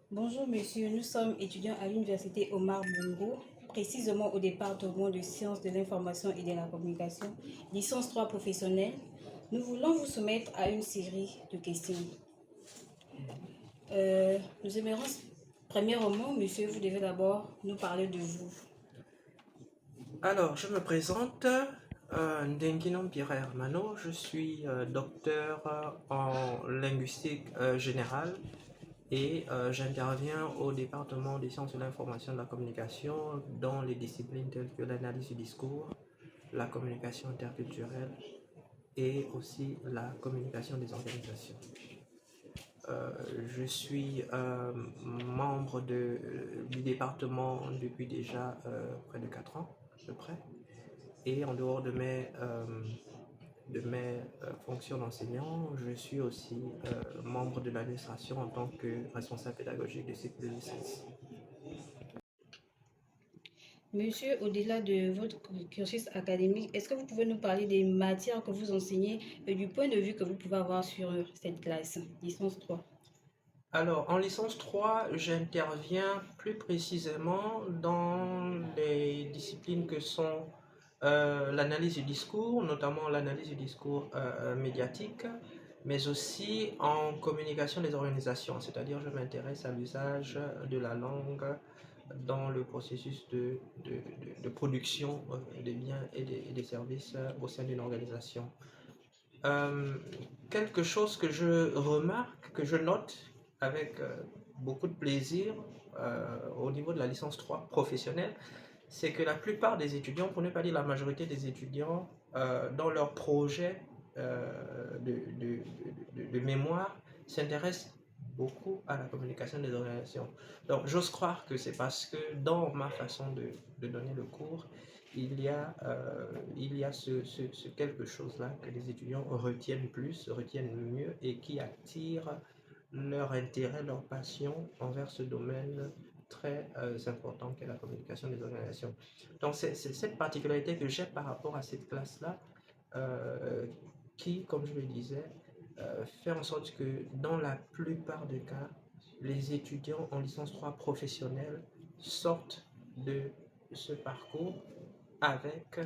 Bonjour monsieur, nous sommes étudiants à l'université Omar Bongo, précisément au département de sciences de l'information et de la communication, licence 3 professionnelle. Nous voulons vous soumettre à une série de questions. Nous aimerions, premièrement, monsieur, vous devez d'abord nous parler de vous. Alors, je me présente, Ndenginon Pierre Hermano, je suis docteur en linguistique générale et j'interviens au département des sciences de l'information et de la communication dans les disciplines telles que l'analyse du discours, la communication interculturelle et aussi la communication des organisations. Je suis membre du département depuis déjà près de 4 ans à peu près. Et en dehors de mes fonctions d'enseignant, je suis aussi membre de l'administration en tant que responsable pédagogique de cycle de licence. Monsieur, au-delà de votre cursus académique, est-ce que vous pouvez nous parler des matières que vous enseignez et du point de vue que vous pouvez avoir sur cette classe, licence 3? Alors, en licence 3, j'interviens plus précisément dans les disciplines que sont l'analyse du discours, notamment l'analyse du discours médiatique, mais aussi en communication des organisations, c'est-à-dire je m'intéresse à l'usage de la langue dans le processus de production des biens et des services au sein d'une organisation. Euh, Quelque chose que je remarque, que je note avec beaucoup de plaisir au niveau de la licence 3 professionnelle, c'est que la plupart des étudiants, pour ne pas dire la majorité des étudiants, dans leur projet de mémoire, s'intéressent beaucoup à la communication des organisations. Donc j'ose croire que c'est parce que dans ma façon de donner le cours, il y a ce quelque chose-là que les étudiants retiennent plus, retiennent mieux et qui attire leur intérêt, leur passion envers ce domaine très important qu'est la communication des organisations. Donc c'est cette particularité que j'ai par rapport à cette classe-là euh, qui, comme je le disais, fait en sorte que dans la plupart des cas, les étudiants en licence 3 professionnelle sortent de ce parcours avec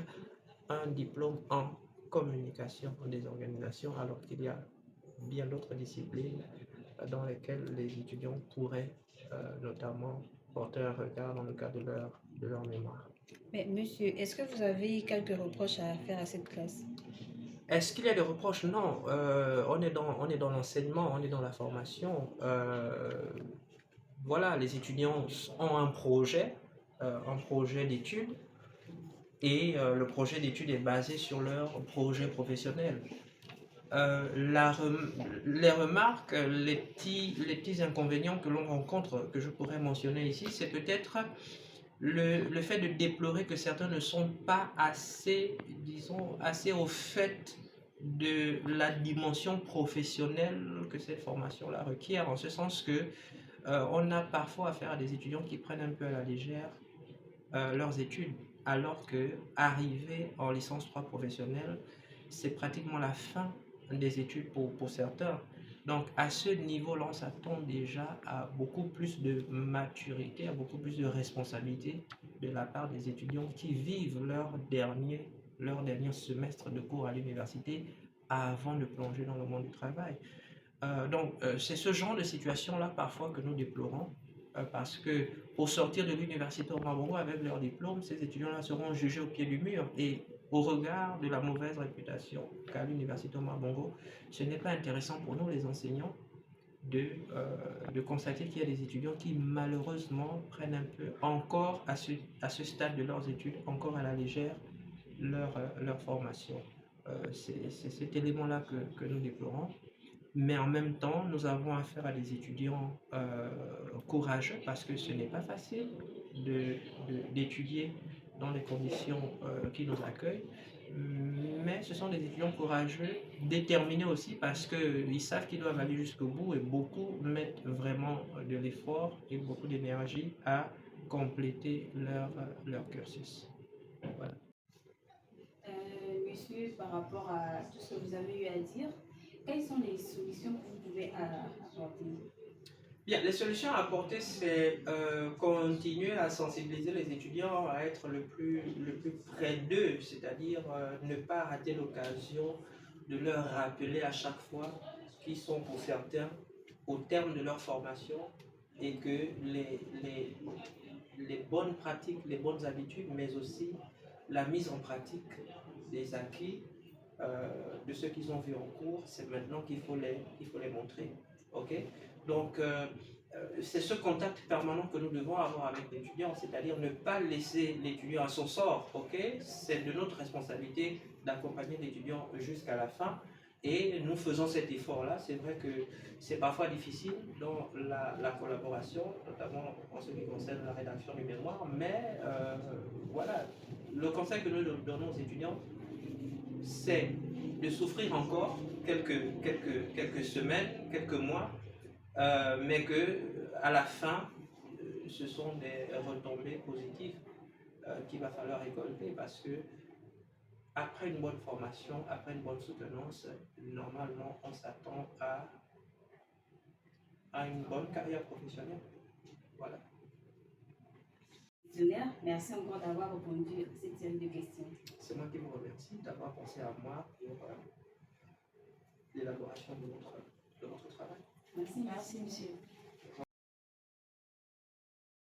un diplôme en communication des organisations, alors qu'il y a bien d'autres disciplines dans lesquelles les étudiants pourraient notamment porter un regard dans le cadre de leur mémoire. Mais monsieur, est-ce que vous avez quelques reproches à faire à cette classe? Est-ce qu'il y a des reproches? Non, on est dans l'enseignement, on est dans la formation. Voilà, les étudiants ont un projet d'études, et le projet d'études est basé sur leur projet professionnel. Les remarques, les petits inconvénients que l'on rencontre, que je pourrais mentionner ici, c'est peut-être le fait de déplorer que certains ne sont pas assez, disons, assez au fait de la dimension professionnelle que cette formation-là requiert, en ce sens que on a parfois affaire à des étudiants qui prennent un peu à la légère leurs études, alors que arriver en licence 3 professionnelle, c'est pratiquement la fin des études pour certains. Donc à ce niveau-là, on s'attend déjà à beaucoup plus de maturité, à beaucoup plus de responsabilité de la part des étudiants qui vivent leur dernier semestre de cours à l'université avant de plonger dans le monde du travail. Donc, c'est ce genre de situation-là parfois que nous déplorons, parce que pour sortir de l'université au Maroc avec leur diplôme, ces étudiants-là seront jugés au pied du mur. Et au regard de la mauvaise réputation qu'a l'université au Bongo, ce n'est pas intéressant pour nous, les enseignants, de constater qu'il y a des étudiants qui malheureusement prennent un peu, encore à ce stade de leurs études, encore à la légère leur formation. C'est cet élément-là que nous déplorons. Mais en même temps, nous avons affaire à des étudiants courageux, parce que ce n'est pas facile d'étudier dans les conditions qui nous accueillent. Mais ce sont des étudiants courageux, déterminés aussi, parce qu'ils savent qu'ils doivent aller jusqu'au bout, et beaucoup mettent vraiment de l'effort et beaucoup d'énergie à compléter leur cursus. Voilà. Monsieur, par rapport à tout ce que vous avez eu à dire, quelles sont les solutions que vous pouvez apporter? Bien, les solutions à apporter, c'est continuer à sensibiliser les étudiants à être le plus près d'eux, c'est-à-dire ne pas rater l'occasion de leur rappeler à chaque fois qu'ils sont pour certains au terme de leur formation et que les bonnes pratiques, les bonnes habitudes, mais aussi la mise en pratique des acquis de ce qu'ils ont vu en cours, c'est maintenant qu'il faut les montrer. Ok? Donc, c'est ce contact permanent que nous devons avoir avec l'étudiant, c'est-à-dire ne pas laisser l'étudiant à son sort. Ok? C'est de notre responsabilité d'accompagner l'étudiant jusqu'à la fin. Et nous faisons cet effort-là. C'est vrai que c'est parfois difficile dans la collaboration, notamment en ce qui concerne la rédaction du mémoire, mais voilà, le conseil que nous donnons aux étudiants, c'est de souffrir encore quelques semaines, quelques mois, mais que à la fin, ce sont des retombées positives qu'il va falloir récolter parce que après une bonne formation, après une bonne soutenance, normalement, on s'attend à une bonne carrière professionnelle. Voilà. Merci encore d'avoir répondu à cette série de questions. C'est moi qui vous remercie d'avoir pensé à moi pour l'élaboration de votre travail. Merci, monsieur.